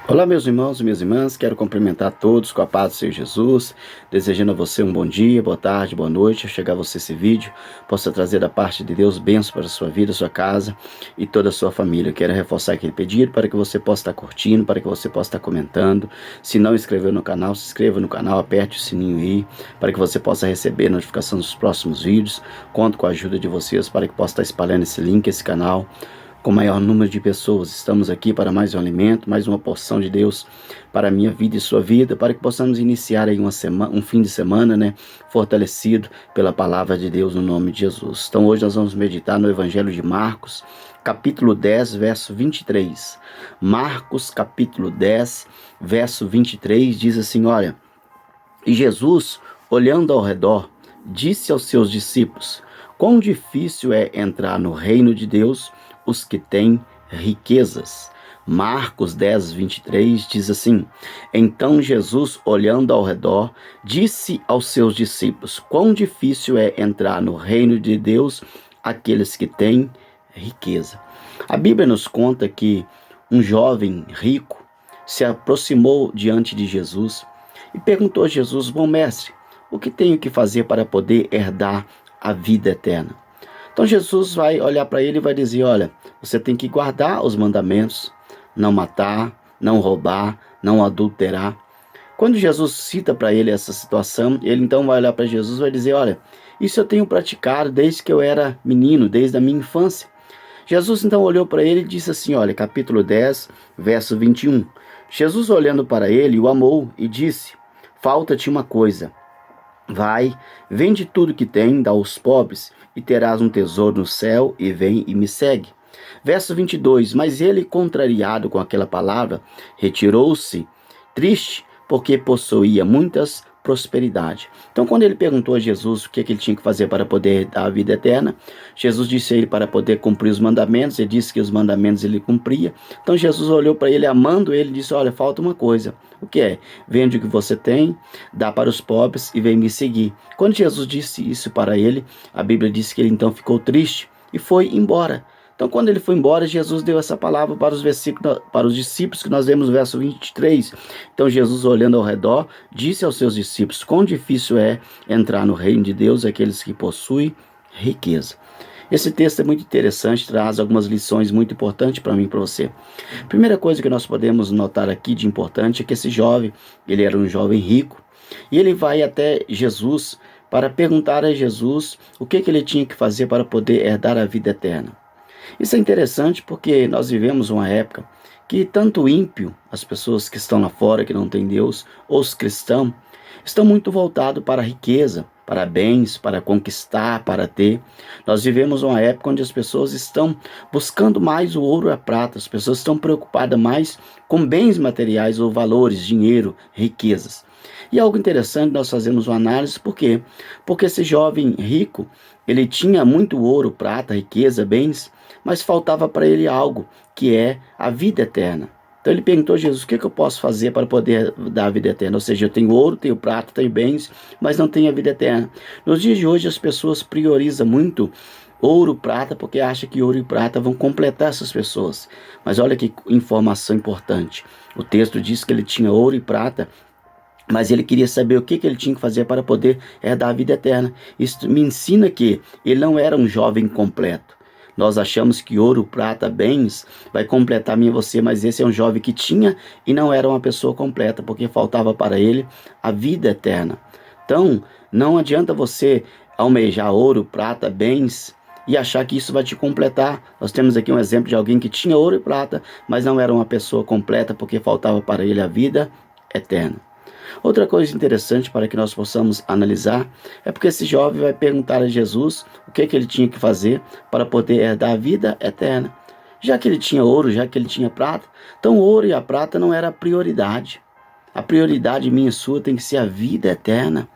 Olá, meus irmãos e minhas irmãs, quero cumprimentar todos com a paz do Senhor Jesus, desejando a você um bom dia, boa tarde, boa noite. Ao chegar a você esse vídeo, possa trazer da parte de Deus bênçãos para a sua vida, sua casa e toda a sua família. Quero reforçar aquele pedido para que você possa estar curtindo, para que você possa estar comentando. Se não inscreveu no canal, se inscreva no canal, aperte o sininho aí, para que você possa receber notificação dos próximos vídeos. Conto com a ajuda de vocês para que possa estar espalhando esse link, esse canal, com o maior número de pessoas. Estamos aqui para mais um alimento, mais uma porção de Deus para a minha vida e sua vida, para que possamos iniciar aí um fim de semana, fortalecido pela palavra de Deus no nome de Jesus. Então hoje nós vamos meditar no Evangelho de Marcos, capítulo 10, verso 23. Marcos, capítulo 10, verso 23, diz assim, olha: E Jesus, olhando ao redor, disse aos seus discípulos: Quão difícil é entrar no reino de Deus os que têm riquezas. Marcos 10, 23 diz assim: Então Jesus, olhando ao redor, disse aos seus discípulos: Quão difícil é entrar no reino de Deus aqueles que têm riqueza. A Bíblia nos conta que um jovem rico se aproximou diante de Jesus e perguntou a Jesus: Bom mestre, o que tenho que fazer para poder herdar a vida eterna? Então Jesus vai olhar para ele e vai dizer: olha, você tem que guardar os mandamentos, não matar, não roubar, não adulterar. Quando Jesus cita para ele essa situação, ele então vai olhar para Jesus e vai dizer: olha, isso eu tenho praticado desde que eu era menino, desde a minha infância. Jesus então olhou para ele e disse assim, olha, capítulo 10, verso 21. Jesus, olhando para ele, o amou e disse: Falta-te uma coisa. Vai, vende tudo que tem, dá aos pobres, e terás um tesouro no céu, e vem e me segue. Verso 22, mas ele, contrariado com aquela palavra, retirou-se, triste, porque possuía muitas prosperidade. Então, quando ele perguntou a Jesus o que ele tinha que fazer para poder dar a vida eterna, Jesus disse a ele para poder cumprir os mandamentos. Ele disse que os mandamentos ele cumpria. Então, Jesus olhou para ele, amando ele, e disse: olha, falta uma coisa. O que é? Vende o que você tem, dá para os pobres e vem me seguir. Quando Jesus disse isso para ele, a Bíblia diz que ele então ficou triste e foi embora. Então, quando ele foi embora, Jesus deu essa palavra para os discípulos, que nós vemos no verso 23. Então, Jesus, olhando ao redor, disse aos seus discípulos: Quão difícil é entrar no reino de Deus aqueles que possuem riqueza. Esse texto é muito interessante, traz algumas lições muito importantes para mim e para você. Primeira coisa que nós podemos notar aqui de importante é que esse jovem, ele era um jovem rico, e ele vai até Jesus para perguntar a Jesus o que ele tinha que fazer para poder herdar a vida eterna. Isso é interessante porque nós vivemos uma época que tanto o ímpio, as pessoas que estão lá fora, que não têm Deus, ou os cristãos, estão muito voltados para a riqueza, para bens, para conquistar, para ter. Nós vivemos uma época onde as pessoas estão buscando mais o ouro e a prata, as pessoas estão preocupadas mais com bens materiais ou valores, dinheiro, riquezas. E algo interessante, nós fazemos uma análise, por quê? Porque esse jovem rico, ele tinha muito ouro, prata, riqueza, bens, mas faltava para ele algo, que é a vida eterna. Então ele perguntou a Jesus: o que eu posso fazer para poder dar a vida eterna? Ou seja, eu tenho ouro, tenho prata, tenho bens, mas não tenho a vida eterna. Nos dias de hoje as pessoas priorizam muito ouro, prata, porque acham que ouro e prata vão completar essas pessoas. Mas olha que informação importante. O texto diz que ele tinha ouro e prata, mas ele queria saber o que ele tinha que fazer para poder herdar a vida eterna. Isso me ensina que ele não era um jovem completo. Nós achamos que ouro, prata, bens vai completar a mim e você, mas esse é um jovem que tinha e não era uma pessoa completa, porque faltava para ele a vida eterna. Então, não adianta você almejar ouro, prata, bens e achar que isso vai te completar. Nós temos aqui um exemplo de alguém que tinha ouro e prata, mas não era uma pessoa completa, porque faltava para ele a vida eterna. Outra coisa interessante para que nós possamos analisar é porque esse jovem vai perguntar a Jesus o que ele tinha que fazer para poder herdar a vida eterna. Já que ele tinha ouro, já que ele tinha prata, então o ouro e a prata não era a prioridade. A prioridade minha e sua tem que ser a vida eterna.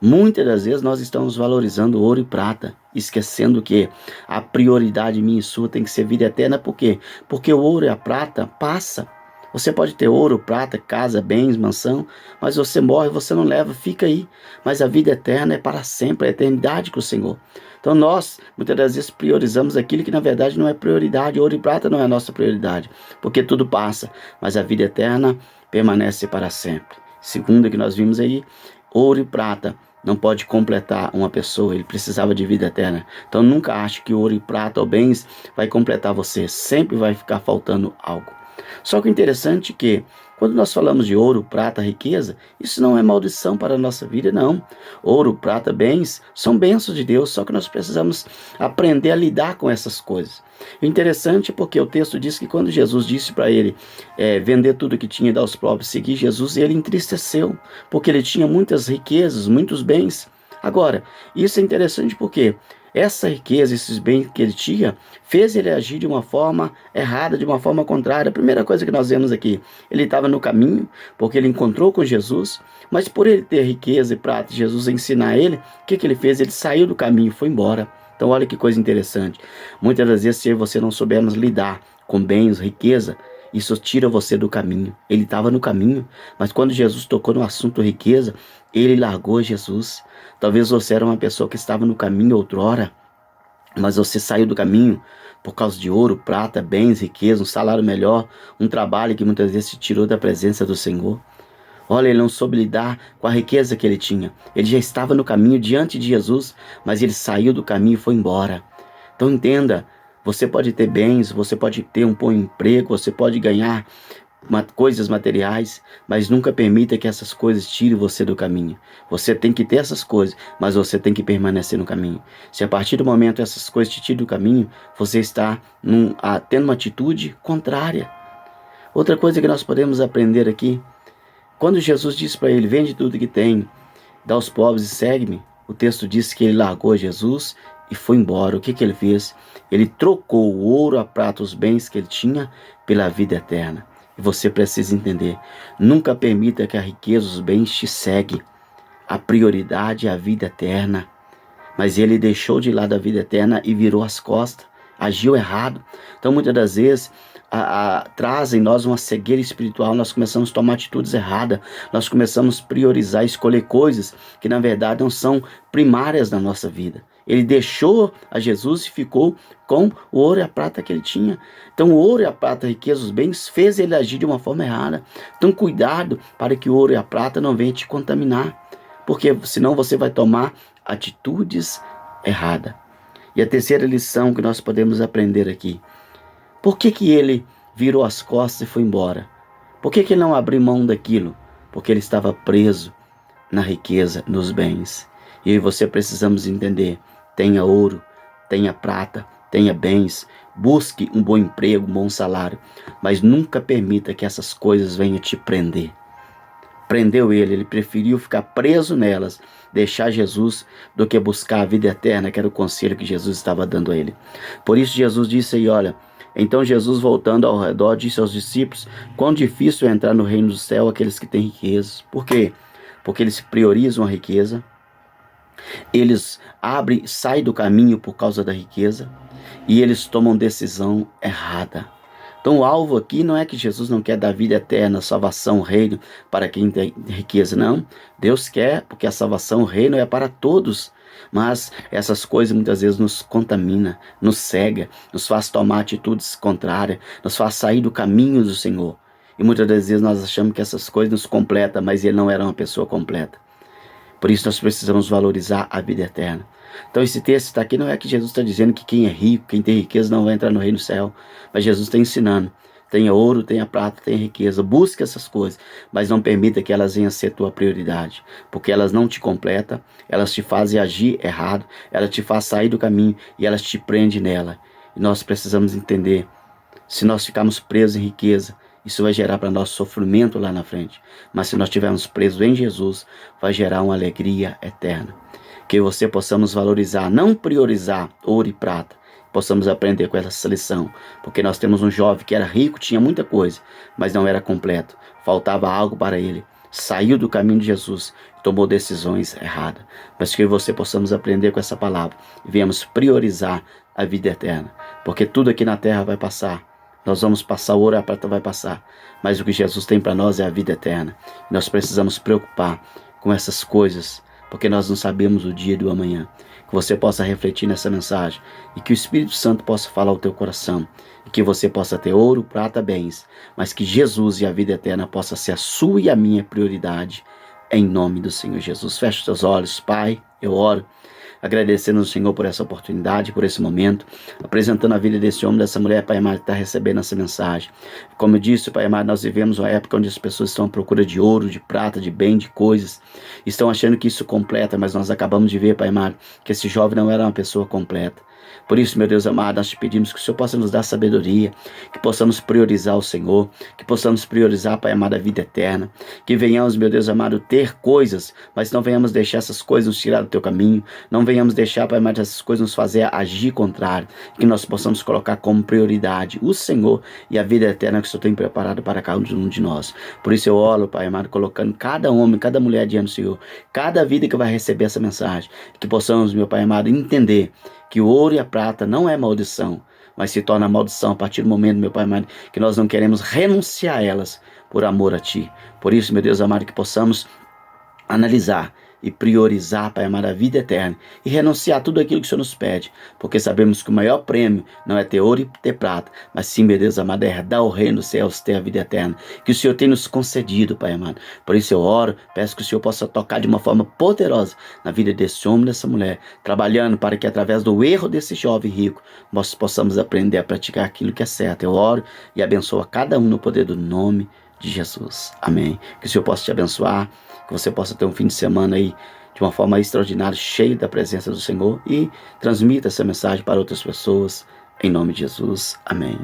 Muitas das vezes nós estamos valorizando ouro e prata, esquecendo que a prioridade minha e sua tem que ser vida eterna. Por quê? Porque o ouro e a prata passa. Você pode ter ouro, prata, casa, bens, mansão, mas você morre, você não leva, fica aí. Mas a vida eterna é para sempre, a eternidade com o Senhor. Então nós, muitas das vezes, priorizamos aquilo que na verdade não é prioridade. Ouro e prata não é a nossa prioridade, porque tudo passa, mas a vida eterna permanece para sempre. Segundo que nós vimos aí, ouro e prata não pode completar uma pessoa, ele precisava de vida eterna. Então nunca ache que ouro e prata ou bens vai completar você, sempre vai ficar faltando algo. Só que o interessante é que, quando nós falamos de ouro, prata, riqueza, isso não é maldição para a nossa vida, não. Ouro, prata, bens, são bênçãos de Deus, só que nós precisamos aprender a lidar com essas coisas. O interessante é porque o texto diz que quando Jesus disse para ele vender tudo que tinha e dar aos pobres, seguir Jesus, ele entristeceu, porque ele tinha muitas riquezas, muitos bens. Agora, isso é interessante porque essa riqueza, esses bens que ele tinha, fez ele agir de uma forma errada, de uma forma contrária. A primeira coisa que nós vemos aqui, ele estava no caminho, porque ele encontrou com Jesus, mas por ele ter riqueza e prata, Jesus ensinar ele, o que ele fez? Ele saiu do caminho e foi embora. Então olha que coisa interessante. Muitas das vezes, se você não soubermos lidar com bens, riqueza, isso tira você do caminho. Ele estava no caminho, mas quando Jesus tocou no assunto riqueza, ele largou Jesus. Talvez você era uma pessoa que estava no caminho outrora, mas você saiu do caminho por causa de ouro, prata, bens, riqueza, um salário melhor, um trabalho que muitas vezes te tirou da presença do Senhor. Olha, ele não soube lidar com a riqueza que ele tinha. Ele já estava no caminho diante de Jesus, mas ele saiu do caminho e foi embora. Então entenda, você pode ter bens, você pode ter um bom emprego, você pode ganhar coisas materiais, mas nunca permita que essas coisas tirem você do caminho. Você tem que ter essas coisas, mas você tem que permanecer no caminho. Se a partir do momento essas coisas te tiram do caminho, você está tendo uma atitude contrária. Outra coisa que nós podemos aprender aqui, quando Jesus disse para ele, vende tudo que tem, dá aos pobres e segue-me, o texto diz que ele largou Jesus e foi embora. O que ele fez? Ele trocou o ouro, a prata, os bens que ele tinha pela vida eterna. E você precisa entender, nunca permita que a riqueza, os bens te seguem. A prioridade é a vida eterna. Mas ele deixou de lado a vida eterna e virou as costas, agiu errado. Então muitas das vezes traz em nós uma cegueira espiritual, nós começamos a tomar atitudes erradas, nós começamos a priorizar, escolher coisas que na verdade não são primárias na nossa vida. Ele deixou a Jesus e ficou com o ouro e a prata que ele tinha. Então o ouro e a prata, a riqueza, os bens, fez ele agir de uma forma errada. Então cuidado para que o ouro e a prata não venham te contaminar, porque senão você vai tomar atitudes erradas. E a terceira lição que nós podemos aprender aqui, por que ele virou as costas e foi embora? Por que ele não abriu mão daquilo? Porque ele estava preso na riqueza, nos bens. E eu e você precisamos entender, tenha ouro, tenha prata, tenha bens, busque um bom emprego, um bom salário, mas nunca permita que essas coisas venham te prender. Prendeu ele preferiu ficar preso nelas, deixar Jesus, do que buscar a vida eterna, que era o conselho que Jesus estava dando a ele. Por isso Jesus disse aí, olha, então Jesus, voltando ao redor, disse aos discípulos, quão difícil é entrar no reino do céu aqueles que têm riquezas. Por quê? Porque eles priorizam a riqueza, eles saem do caminho por causa da riqueza, e eles tomam decisão errada. Então o alvo aqui não é que Jesus não quer dar vida eterna, salvação, reino para quem tem riqueza, não. Deus quer, porque a salvação, o reino é para todos. Mas essas coisas muitas vezes nos contamina, nos cega, nos faz tomar atitudes contrárias, nos faz sair do caminho do Senhor. E muitas das vezes nós achamos que essas coisas nos completam, mas ele não era uma pessoa completa. Por isso nós precisamos valorizar a vida eterna. Então esse texto está aqui, não é que Jesus está dizendo que quem é rico, quem tem riqueza não vai entrar no reino do céu. Mas Jesus está ensinando, tenha ouro, tenha prata, tenha riqueza, busque essas coisas, mas não permita que elas venham a ser tua prioridade, porque elas não te completam, elas te fazem agir errado, elas te fazem sair do caminho e elas te prendem nela. E nós precisamos entender, se nós ficarmos presos em riqueza, isso vai gerar para nós sofrimento lá na frente. Mas se nós estivermos presos em Jesus, vai gerar uma alegria eterna. Que você possamos valorizar, não priorizar ouro e prata. Possamos aprender com essa lição. Porque nós temos um jovem que era rico, tinha muita coisa, mas não era completo. Faltava algo para ele. Saiu do caminho de Jesus e tomou decisões erradas. Mas que você possamos aprender com essa palavra e venhamos priorizar a vida eterna. Porque tudo aqui na terra vai passar. Nós vamos passar, o ouro e a prata vai passar, mas o que Jesus tem para nós é a vida eterna. Nós precisamos preocupar com essas coisas, porque nós não sabemos o dia do amanhã. Que você possa refletir nessa mensagem e que o Espírito Santo possa falar ao teu coração e que você possa ter ouro, prata, bens, mas que Jesus e a vida eterna possa ser a sua e a minha prioridade, em nome do Senhor Jesus. Feche os teus olhos, Pai, eu oro, agradecendo ao Senhor por essa oportunidade, por esse momento, apresentando a vida desse homem, dessa mulher, Pai amado, que está recebendo essa mensagem. Como eu disse, Pai amado, nós vivemos uma época onde as pessoas estão à procura de ouro, de prata, de bem, de coisas, estão achando que isso completa, mas nós acabamos de ver, Pai amado, que esse jovem não era uma pessoa completa. Por isso, meu Deus amado, nós te pedimos que o Senhor possa nos dar sabedoria, que possamos priorizar o Senhor, que possamos priorizar, Pai amado, a vida eterna, que venhamos, meu Deus amado, ter coisas, mas não venhamos deixar essas coisas nos tirar do teu caminho, não venhamos deixar, Pai amado, essas coisas nos fazer agir contrário, que nós possamos colocar como prioridade o Senhor e a vida eterna que o Senhor tem preparado para cada um de nós. Por isso eu oro, Pai amado, colocando cada homem, cada mulher diante do Senhor, cada vida que vai receber essa mensagem, que possamos, meu Pai amado, entender que o ouro e a prata não é maldição, mas se torna maldição a partir do momento, meu Pai amado, que nós não queremos renunciar a elas por amor a Ti. Por isso, meu Deus amado, que possamos analisar e priorizar, Pai amado, a vida eterna e renunciar a tudo aquilo que o Senhor nos pede, porque sabemos que o maior prêmio não é ter ouro e ter prata, mas sim, meu Deus amado, é herdar o reino dos céus, ter a vida eterna, que o Senhor tem nos concedido, Pai amado. Por isso eu oro, peço que o Senhor possa tocar de uma forma poderosa na vida desse homem e dessa mulher, trabalhando para que através do erro desse jovem rico, nós possamos aprender a praticar aquilo que é certo. Eu oro e abençoo a cada um no poder do nome de Jesus. Amém. Que o Senhor possa te abençoar, que você possa ter um fim de semana aí de uma forma extraordinária, cheio da presença do Senhor, e transmita essa mensagem para outras pessoas, em nome de Jesus. Amém.